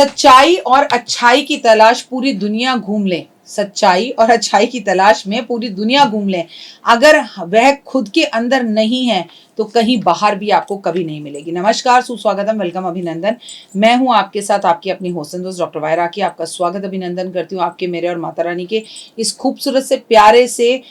सच्चाई और अच्छाई की तलाश पूरी दुनिया घूम लें, सच्चाई और अच्छाई की तलाश में पूरी दुनिया घूम लें, अगर वह खुद के अंदर नहीं है तो कहीं बाहर भी आपको कभी नहीं मिलेगी। नमस्कार, सुस्वागतम, वेलकम, अभिनंदन। मैं हूं आपके साथ आपकी अपनी होस्ट दोस्त डॉक्टर वायरा की। आपका स्वागत, अभिनंदन करती हूं आपके, मेरे और माता रानी के इस खूबसूरत से प्यारे से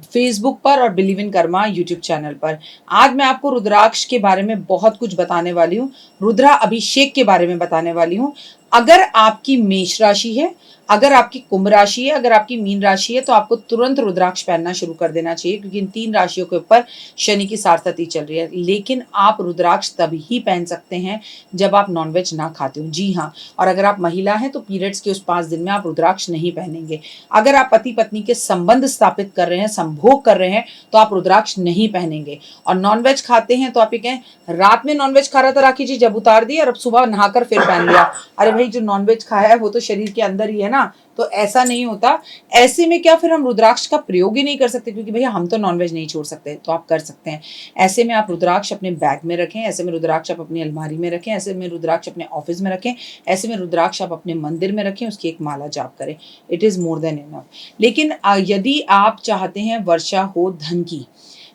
फेसबुक पर और believe in Karma YouTube channel पर। आज मैं आपको रुद्राक्ष के बारे में बहुत कुछ बताने वाली हूँ, रुद्रा अभिषेक के बारे में बताने वाली हूँ। अगर आपकी मेष राशि है, अगर आपकी कुंभ राशि है, अगर आपकी मीन राशि है, तो आपको तुरंत रुद्राक्ष पहनना शुरू कर देना चाहिए, क्योंकि इन तीन राशियों के ऊपर शनि की साढ़ेसाती चल रही है। लेकिन आप रुद्राक्ष तभी ही पहन सकते हैं जब आप नॉनवेज ना खाते हो। जी हाँ, और अगर आप महिला हैं तो पीरियड्स के उस 5 दिन में आप रुद्राक्ष नहीं पहनेंगे। अगर आप पति पत्नी के संबंध स्थापित कर रहे हैं, संभोग कर रहे हैं, तो आप रुद्राक्ष नहीं पहनेंगे। और नॉनवेज खाते हैं तो आप ये कहें, रात में नॉनवेज खा रहा था राखी जी, जब उतार दिया और अब सुबह नहाकर फिर पहन लिया। अरे भाई, जो नॉनवेज खाया है वो तो शरीर के अंदर ही है ना, तो ऐसा नहीं होता। ऐसे में क्या फिर हम रुद्राक्ष का प्रयोग ही नहीं कर सकते, क्योंकि भैया हम तो नॉनवेज नहीं छोड़ सकते, तो आप कर सकते हैं। ऐसे में आप रुद्राक्ष अपने बैग में रखें, ऐसे में रुद्राक्ष आप अपनी अलमारी में रखें, ऐसे में रुद्राक्ष अपने ऑफिस में रखें, ऐसे में रुद्राक्ष आप अपने मंदिर में रखें, उसकी एक माला जाप करें। It is more than enough. लेकिन यदि आप चाहते हैं वर्षा हो धन की,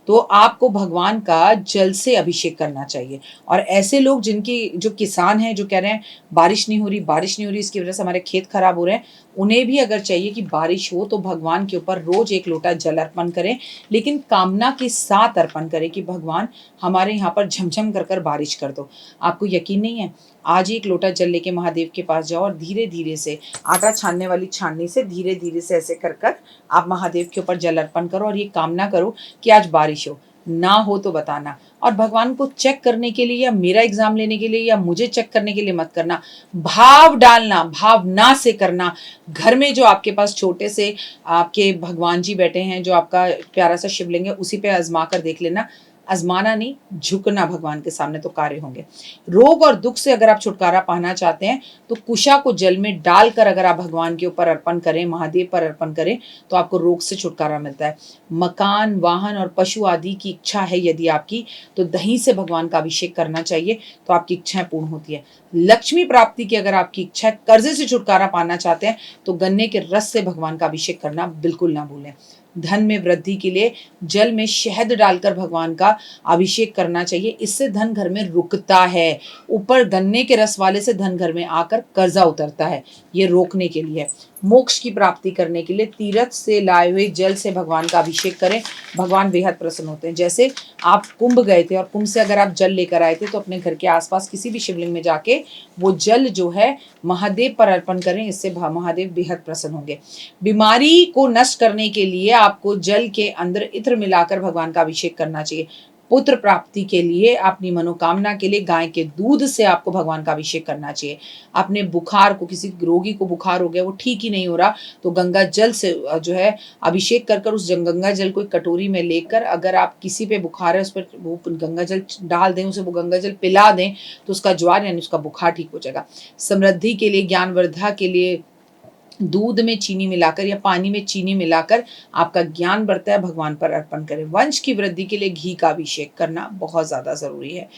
तो आपको भगवान का जल से अभिषेक करना चाहिए। और ऐसे लोग जिनकी, जो किसान हैं, जो कह रहे हैं बारिश नहीं हो रही, बारिश नहीं हो रही, इसकी वजह से हमारे खेत खराब हो रहे हैं, उन्हें भी अगर चाहिए कि बारिश हो तो भगवान के ऊपर रोज 1 लोटा जल अर्पण करें, लेकिन कामना के साथ अर्पण करें कि भगवान हमारे यहाँ पर झमझम कर कर बारिश कर दो। आपको यकीन नहीं है, आज ही 1 लोटा जल लेके महादेव के पास जाओ और धीरे धीरे से आटा छानने वाली छाननी से धीरे धीरे से ऐसे कर कर आप महादेव के ऊपर जल अर्पण करो और ये कामना करो कि आज बारिश हो। ना हो तो बताना। और भगवान को चेक करने के लिए या मेरा एग्जाम लेने के लिए या मुझे चेक करने के लिए मत करना, भाव डालना, भावना से करना। घर में जो आपके पास छोटे से आपके भगवान जी बैठे हैं, जो आपका प्यारा सा शिवलिंग है, उसी पे आजमा कर देख लेना। आजमाना नहीं, झुकना भगवान के सामने, तो कार्य होंगे। रोग और दुख से अगर आप छुटकारा पाना चाहते हैं तो कुशा को जल में डालकर अगर आप भगवान के ऊपर अर्पण करें, महादेव पर अर्पण करें, तो आपको रोग से छुटकारा मिलता है। मकान, वाहन और पशु आदि की इच्छा है यदि आपकी, तो दही से भगवान का अभिषेक करना चाहिए, तो आपकी इच्छाएं पूर्ण होती है। लक्ष्मी प्राप्ति की अगर आपकी इच्छा है, कर्जे से छुटकारा पाना चाहते हैं, तो गन्ने के रस से भगवान का अभिषेक करना बिल्कुल ना भूलें। धन में वृद्धि के लिए जल में शहद डालकर भगवान का अभिषेक करना चाहिए, इससे धन घर में रुकता है। ऊपर गन्ने के रस वाले से धन घर में आकर कर्जा उतरता है, ये रोकने के लिए। मोक्ष की प्राप्ति करने के लिए तीर्थ से लाए हुए जल से भगवान का अभिषेक करें, भगवान बेहद प्रसन्न होते हैं। जैसे आप कुंभ गए थे और कुंभ से अगर आप जल लेकर आए थे, तो अपने घर के आसपास किसी भी शिवलिंग में जाके वो जल जो है महादेव पर अर्पण करें, इससे महादेव बेहद प्रसन्न होंगे। बीमारी को नष्ट करने के लिए आपको जल के अंदर इत्र मिलाकर भगवान का अभिषेक करना चाहिए। पुत्र प्राप्ति के लिए, अपनी मनोकामना के लिए गाय के दूध से आपको भगवान का अभिषेक करना चाहिए। अपने बुखार को, किसी रोगी को बुखार हो गया, वो ठीक ही नहीं हो रहा, तो गंगा जल से जो है अभिषेक कर कर उस गंगा जल को एक कटोरी में लेकर, अगर आप किसी पे बुखार है उस पर वो गंगा जल डाल दें, उसे वो गंगा जल पिला दें, तो उसका ज्वर यानी उसका बुखार ठीक हो जाएगा। समृद्धि के लिए, ज्ञानवर्धा के लिए दूध में चीनी मिलाकर या पानी में चीनी मिलाकर आपका ज्ञान बढ़ता है, भगवान पर अर्पण करें। वंश की वृद्धि के लिए घी का अभिषेक करना बहुत ज्यादा जरूरी है।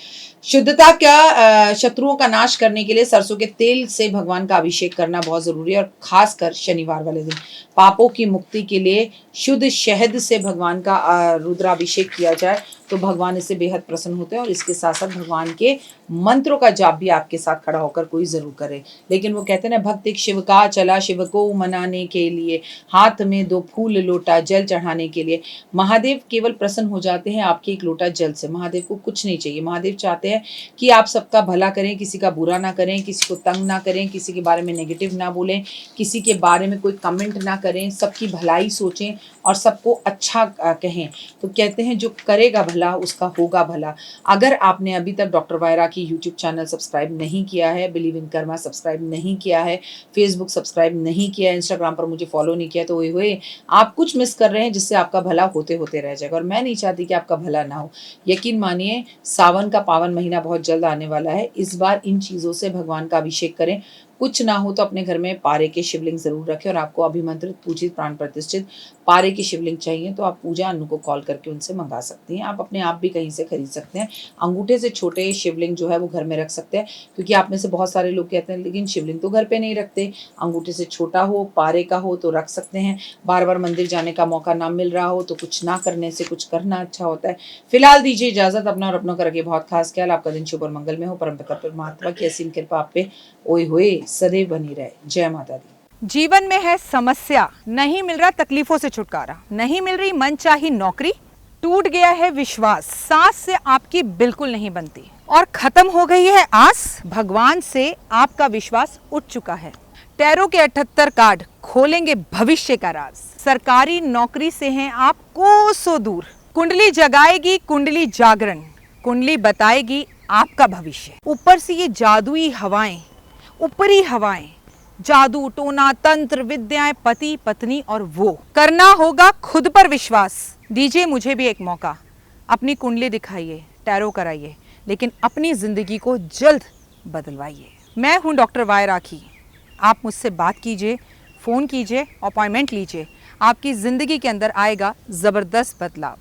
शुद्धता क्या, शत्रुओं का नाश करने के लिए सरसों के तेल से भगवान का अभिषेक करना बहुत जरूरी है, और खासकर शनिवार वाले दिन। पापों की मुक्ति के लिए शुद्ध शहद से भगवान का रुद्राभिषेक किया जाए, तो भगवान इससे बेहद प्रसन्न होते हैं। और इसके साथ साथ भगवान के मंत्रों का जाप भी आपके साथ खड़ा होकर कोई जरूर करे। लेकिन वो कहते हैं ना, भक्त एक शिव का चला, शिव को मनाने के लिए, हाथ में 2 फूल लोटा जल चढ़ाने के लिए। महादेव केवल प्रसन्न हो जाते हैं आपके 1 लोटा जल से। महादेव को कुछ नहीं चाहिए। महादेव चाहते हैं कि आप सबका भला करें, किसी का बुरा ना करें, किसी को तंग ना करें, किसी के बारे में नेगेटिव ना बोलें, किसी के बारे में कोई कमेंट ना करें, सबकी भलाई सोचें और सबको अच्छा कहें। तो कहते हैं जो करेगा भला उसका होगा भला। अगर आपने अभी तक डॉक्टर वायरा की यूट्यूब चैनल सब्सक्राइब नहीं किया है, बिलीव इन कर्मा सब्सक्राइब नहीं किया है, फेसबुक सब्सक्राइब नहीं किया है, इंस्टाग्राम पर मुझे फॉलो नहीं किया, तो हुए आप कुछ मिस कर रहे हैं, जिससे आपका भला होते होते रह जाएगा। और मैं नहीं चाहती कि आपका भला ना हो। यकीन मानिए, सावन का पावन महीना बहुत जल्द आने वाला है। इस बार इन चीज़ों से भगवान का अभिषेक करें। कुछ ना हो तो अपने घर में पारे के शिवलिंग जरूर रखें, और आपको अभिमंत्रित, पूजित, प्राण प्रतिष्ठित पारे की शिवलिंग चाहिए तो आप पूजा अनु को कॉल करके उनसे मंगा सकती हैं। आप अपने आप भी कहीं से खरीद सकते हैं। अंगूठे से छोटे शिवलिंग जो है वो घर में रख सकते हैं, क्योंकि आप में से बहुत सारे लोग कहते हैं लेकिन शिवलिंग तो घर पे नहीं रखते। अंगूठे से छोटा हो, पारे का हो तो रख सकते हैं। बार बार मंदिर जाने का मौका ना मिल रहा हो तो कुछ ना करने से कुछ करना अच्छा होता है। फिलहाल दीजिए इजाजत, अपना और अपनों का रखिए बहुत खास ख्याल। आपका दिन शुभ और मंगल में हो। परमपिता परमात्मा की असीम कृपा आप पे ओए होए सदैव बनी रहे। जय माता दी। जीवन में है समस्या, नहीं मिल रहा तकलीफों से छुटकारा, नहीं मिल रही मनचाही नौकरी, टूट गया है विश्वास, सांस से आपकी बिल्कुल नहीं बनती और खत्म हो गई है आस, भगवान से आपका विश्वास उठ चुका है। टैरो के 78 कार्ड खोलेंगे भविष्य का राज। सरकारी नौकरी से हैं आप कोसों दूर, कुंडली जगाएगी कुंडली जागरण, कुंडली बताएगी आपका भविष्य। ऊपर से ये जादुई हवाएं, ऊपरी हवाएं, जादू टोना तंत्र विद्याएं, पति पत्नी और वो, करना होगा खुद पर विश्वास। दीजिए मुझे भी एक मौका, अपनी कुंडली दिखाइए, टैरो कराइए, लेकिन अपनी जिंदगी को जल्द बदलवाइए। मैं हूं डॉक्टर वाई राखी। आप मुझसे बात कीजिए, फ़ोन कीजिए, अपॉइंटमेंट लीजिए, आपकी ज़िंदगी के अंदर आएगा ज़बरदस्त बदलाव।